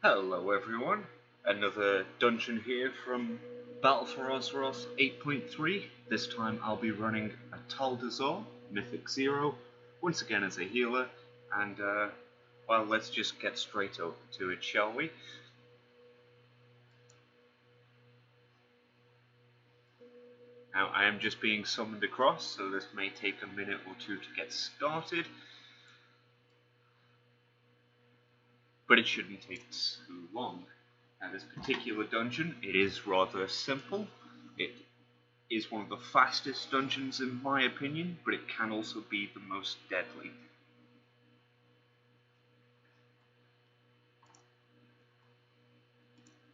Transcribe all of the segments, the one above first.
Hello everyone, another dungeon here from Battle for Azeroth 8.3. This time I'll be running Atal Dazar, Mythic 0, once again as a healer, and well, let's just get straight up to it, shall we? Now I am just being summoned across, so this may take a minute or two to get started, but it shouldn't take too long. Now this particular dungeon, it is rather simple. It is one of the fastest dungeons in my opinion, but it can also be the most deadly.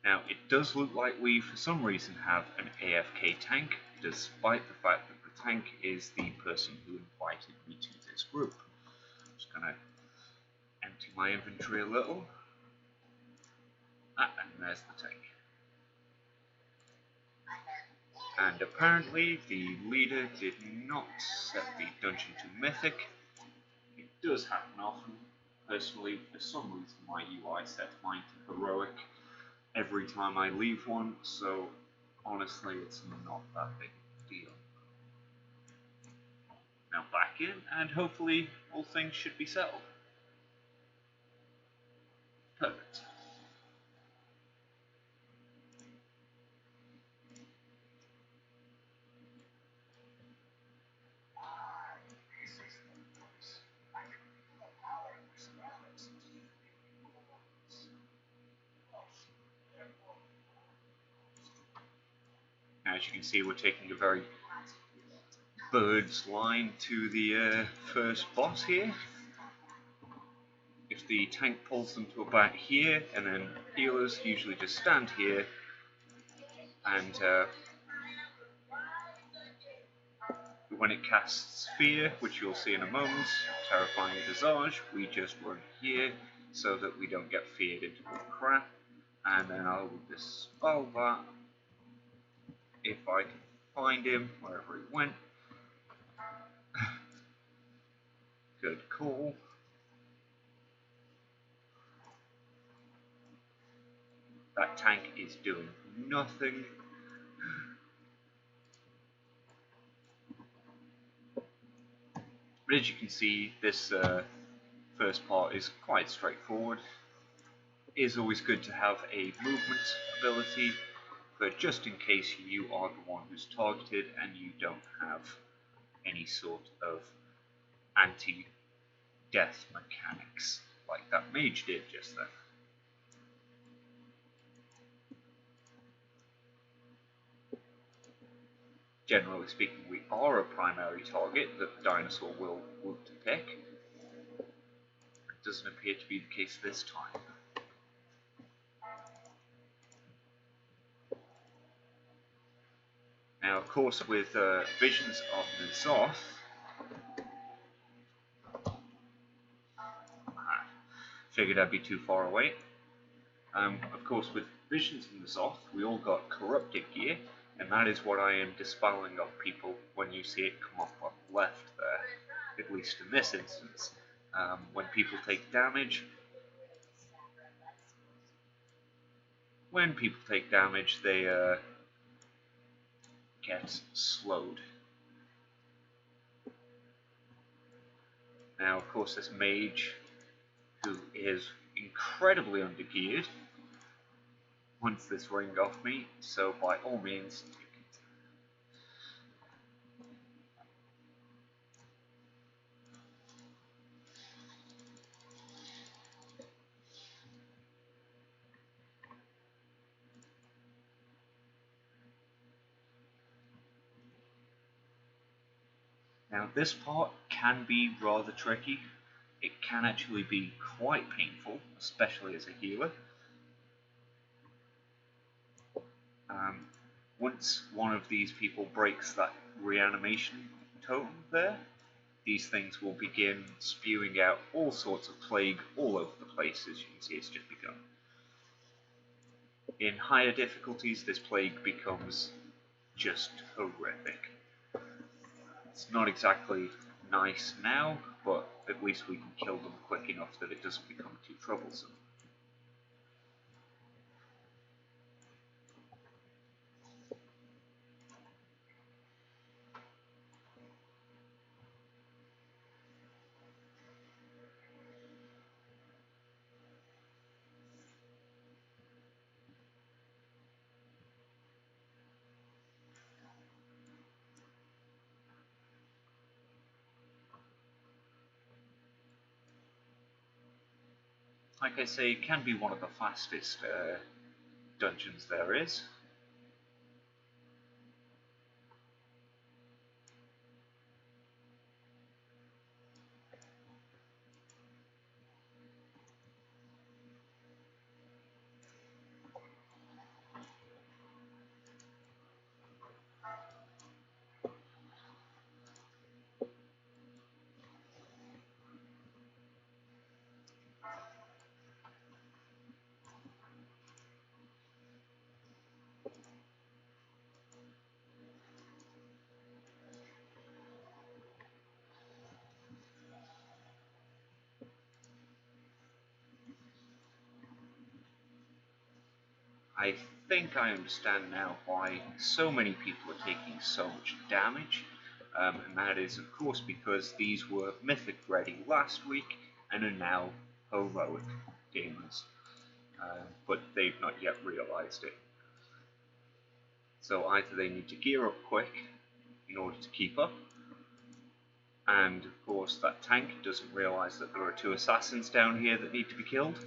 Now it does look like we for some reason have an AFK tank, despite the fact that the tank is the person who invited me to this group. I'm just gonna empty my inventory a little. And there's the tank. And apparently the leader did not set the dungeon to Mythic. It does happen often. Personally, for some reason my UI set mine to Heroic every time I leave one, so honestly it's not that big a deal. Now back in, and hopefully all things should be settled. Perfect. As you can see, we're taking a very bird's line to the first boss here. If the tank pulls them to about here, and then healers usually just stand here, and when it casts Fear, which you'll see in a moment, Terrifying Visage, we just run here so that we don't get feared into crap, and then I'll dispel that if I can find him wherever he went. Good call. That tank is doing nothing. But as you can see, this first part is quite straightforward. It is always good to have a movement ability, but just in case you are the one who's targeted and you don't have any sort of anti-death mechanics like that mage did just then. Generally speaking, we are a primary target that the dinosaur will want to pick. It doesn't appear to be the case this time. Now, of course, with Visions of N'Zoth, figured I'd be too far away. Of course, with Visions of N'Zoth, we all got corrupted gear, and that is what I am dispelling of people when you see it come up on the left there, at least in this instance. When people take damage, they get slowed. Now, of course, this mage, who is incredibly undergeared, wants this ring off me, so by all means, take it. Now, this part can be rather tricky. It can actually be quite painful, especially as a healer. Once one of these people breaks that reanimation totem there, these things will begin spewing out all sorts of plague all over the place. As you can see, it's just begun. In higher difficulties, this plague becomes just horrific. It's not exactly nice now, but at least we can kill them quick enough that it doesn't become too troublesome. Like I say, it can be one of the fastest dungeons there is. I think I understand now why so many people are taking so much damage, and that is, of course, because these were Mythic ready last week and are now heroic gamers, but they've not yet realized it. So either they need to gear up quick in order to keep up, and of course that tank doesn't realize that there are two assassins down here that need to be killed.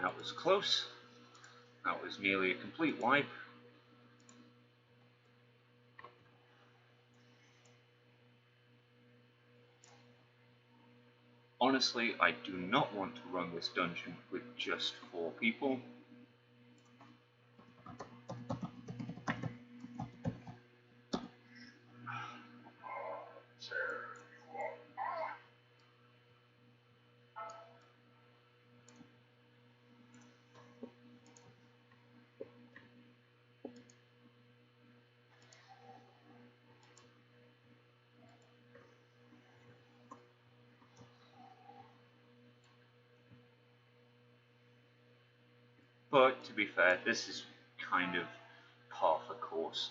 That was close. That was nearly a complete wipe. Honestly, I do not want to run this dungeon with just 4 people. But to be fair, this is kind of par for course.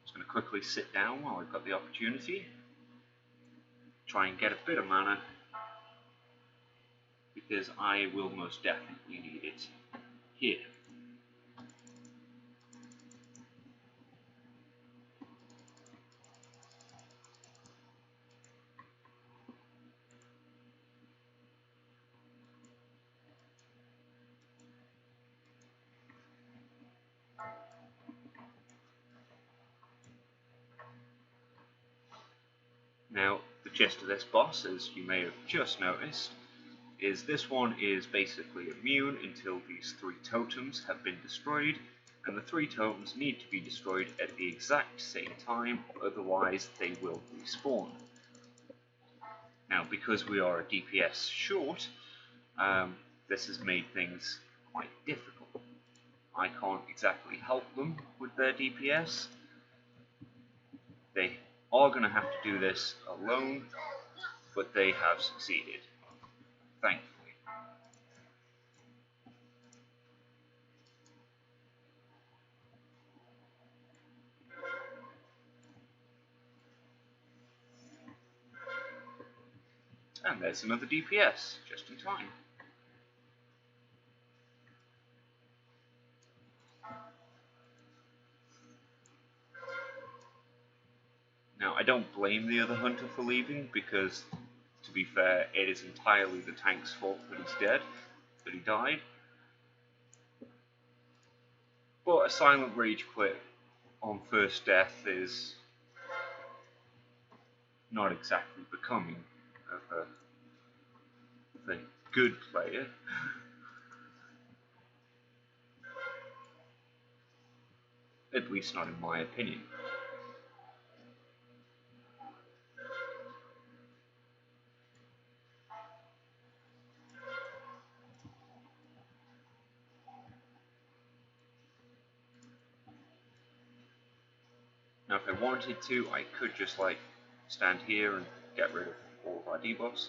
Just going to quickly sit down while I've got the opportunity. Try and get a bit of mana, because I will most definitely need it here. Now, the gist of this boss, as you may have just noticed, is this one is basically immune until these 3 totems have been destroyed, and the 3 totems need to be destroyed at the exact same time, otherwise they will respawn. Now, because we are a DPS short, this has made things quite difficult. I can't exactly help them with their DPS. They are going to have to do this alone, but they have succeeded, thankfully. And there's another DPS, just in time. I don't blame the other hunter for leaving, because, to be fair, it is entirely the tank's fault that he's dead, that he died. But a silent rage quit on first death is not exactly becoming of a good player. At least not in my opinion. Now if I wanted to, I could just like stand here and get rid of all of our debuffs.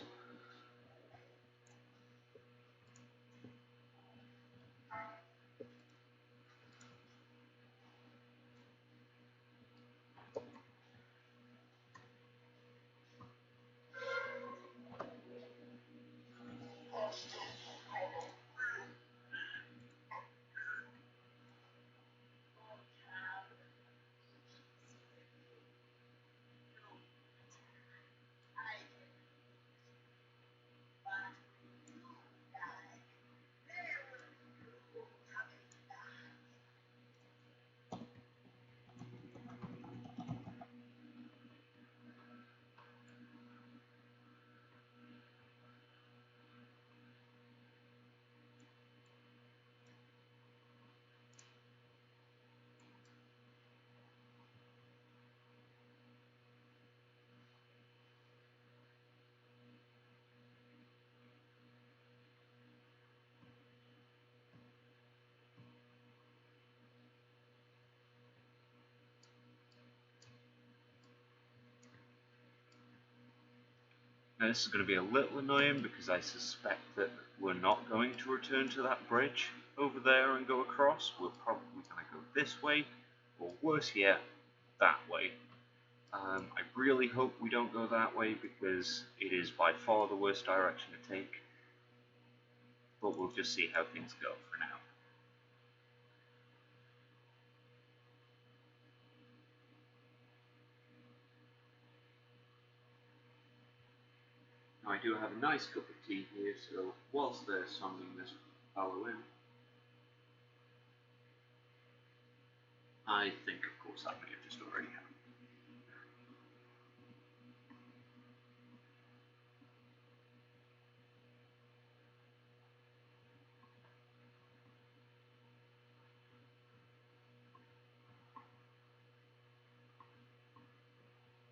Now this is going to be a little annoying because I suspect that we're not going to return to that bridge over there and go across. We're probably going to go this way, or worse yet, that way. I really hope we don't go that way because it is by far the worst direction to take. But we'll just see how things go for now. Now I do have a nice cup of tea here, so whilst they're summoning this fellow in, I think of course that may have just already happened.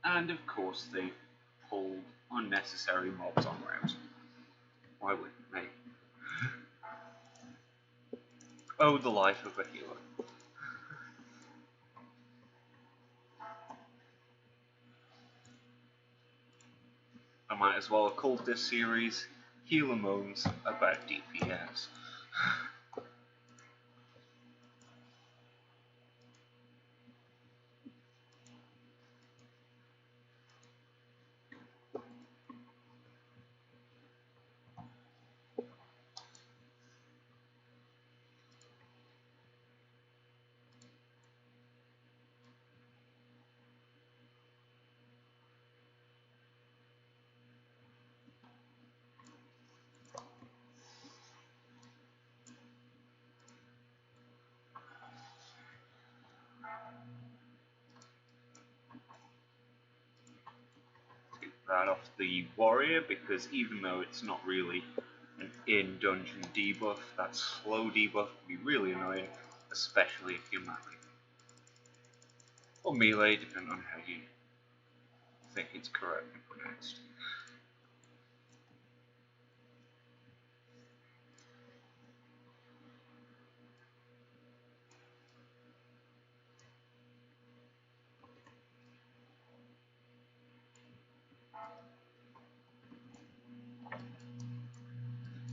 And of course they pulled unnecessary mobs on route. Why wouldn't they? Oh, the life of a healer. I might as well have called this series Healer Moans about DPS. That off the warrior, because even though it's not really an in-dungeon debuff, that slow debuff can be really annoying, especially if you're melee. Or melee, depending on how you think it's correctly pronounced.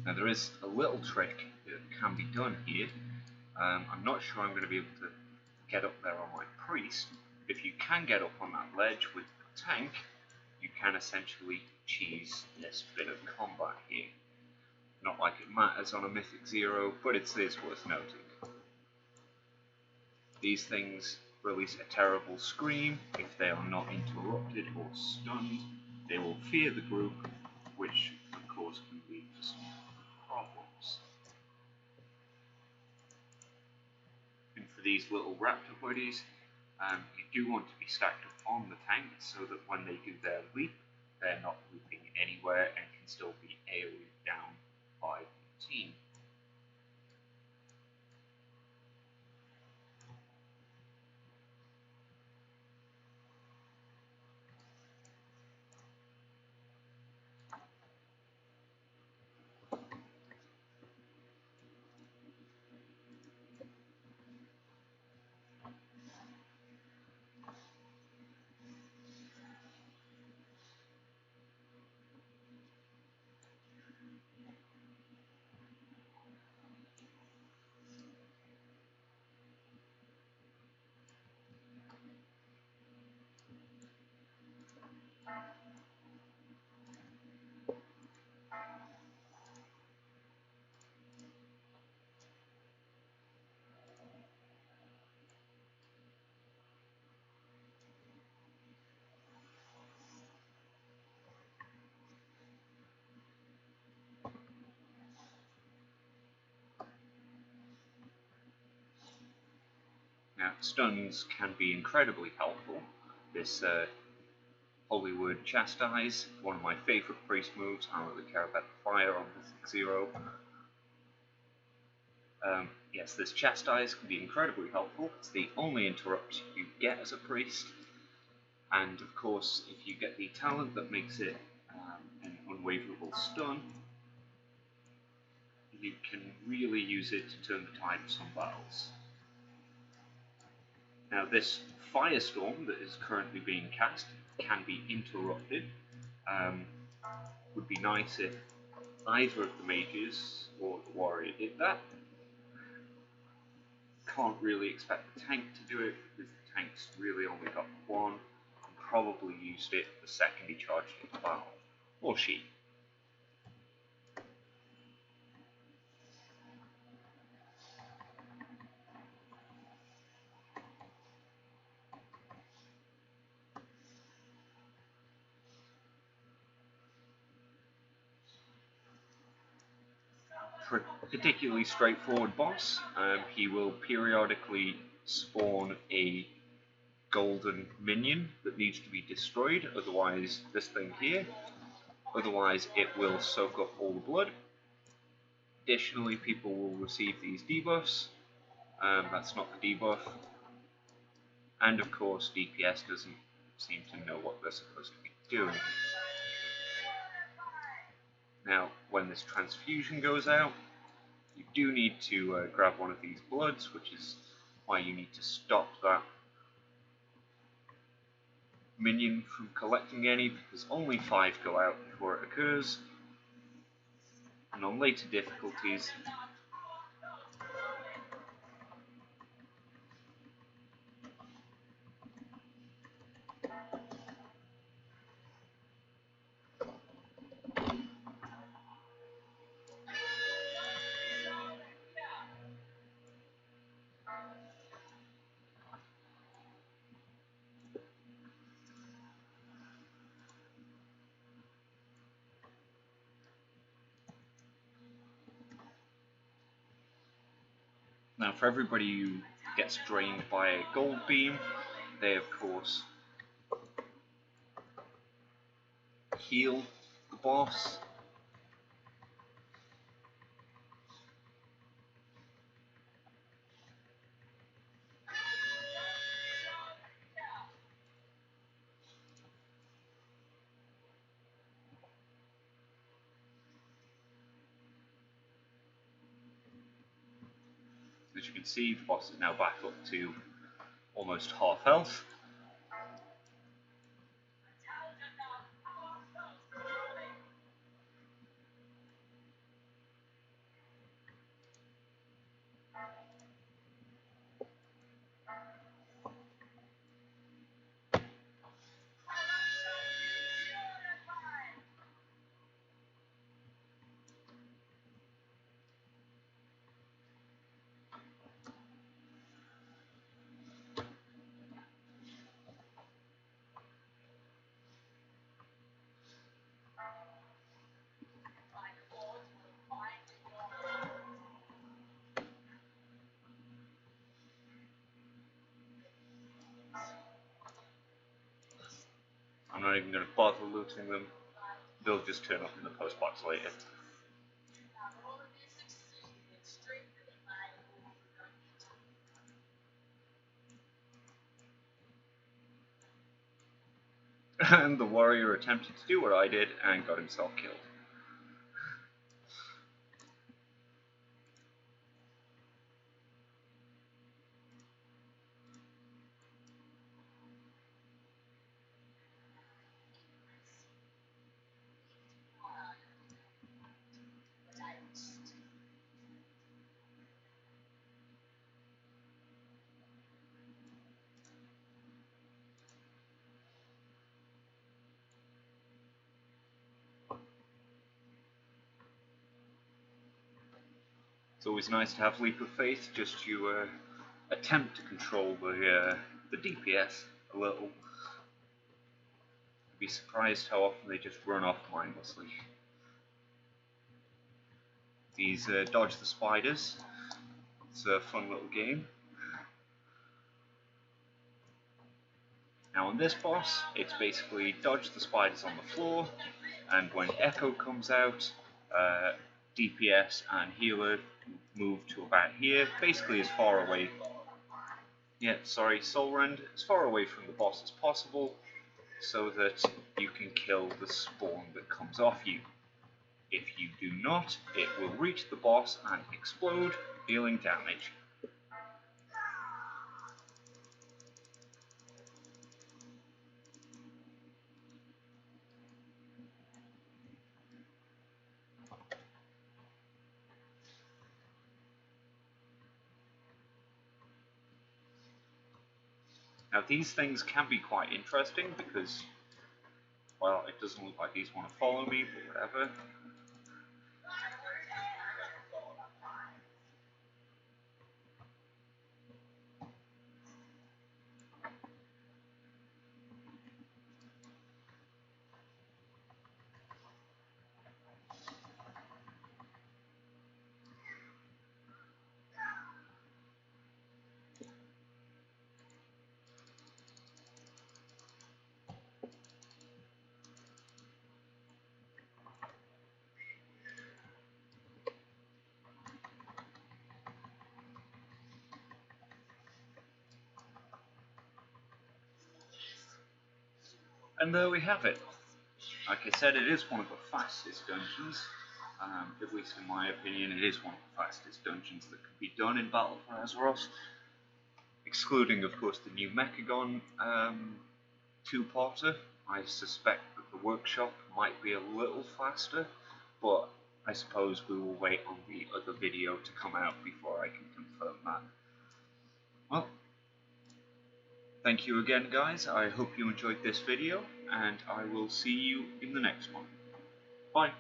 Now there is a little trick that can be done here. I'm not sure I'm going to be able to get up there on my priest. If you can get up on that ledge with the tank, you can essentially cheese this bit of combat here. Not like it matters on a Mythic 0, but it is worth noting. These things release a terrible scream. If they are not interrupted or stunned, they will fear the group, which of course can lead to some problems. And for these little raptor buddies, you do want to be stacked up on the tank so that when they do their leap, they're not leaping anywhere and can still be AoE down by the team. Now, stuns can be incredibly helpful. This Hollywood Chastise, one of my favourite priest moves. I don't really care about the fire on Mythic 0. Yes, this Chastise can be incredibly helpful. It's the only interrupt you get as a priest. And of course, if you get the talent that makes it an unwaverable stun, you can really use it to turn the tide of some battles. Now, this firestorm that is currently being cast can be interrupted. Would be nice if either of the mages or the warrior did that. Can't really expect the tank to do it because the tank's really only got one and probably used it the second he charged into battle. Or she. Particularly straightforward boss. He will periodically spawn a golden minion that needs to be destroyed, otherwise this thing here, otherwise it will soak up all the blood. Additionally, people will receive these debuffs. That's not the debuff. And of course, DPS doesn't seem to know what they're supposed to be doing. Now, when this transfusion goes out, you do need to grab one of these bloods, which is why you need to stop that minion from collecting any, because only 5 go out before it occurs. And on later difficulties, now for everybody who gets drained by a gold beam, they of course heal the boss. As you can see, the boss is now back up to almost half health. not even going to bother looting them. They'll just turn up in the post box later. And the warrior attempted to do what I did and got himself killed. It's always nice to have Leap of Faith just to attempt to control the DPS a little. You'd be surprised how often they just run off mindlessly. These dodge the spiders. It's a fun little game. Now on this boss, it's basically dodge the spiders on the floor, and when Echo comes out, DPS and healer move to about here, basically as far away, Soul Rend, as far away from the boss as possible, so that you can kill the spawn that comes off you. If you do not, it will reach the boss and explode, dealing damage. Now these things can be quite interesting because, well, it doesn't look like these want to follow me, but whatever. And there we have it. Like I said, it is one of the fastest dungeons. At least in my opinion, it is one of the fastest dungeons that can be done in Battle for Azeroth. Excluding, of course, the new Mechagon two-parter. I suspect that the workshop might be a little faster, but I suppose we will wait on the other video to come out before I can confirm that. Well, thank you again, guys. I hope you enjoyed this video, and I will see you in the next one. Bye.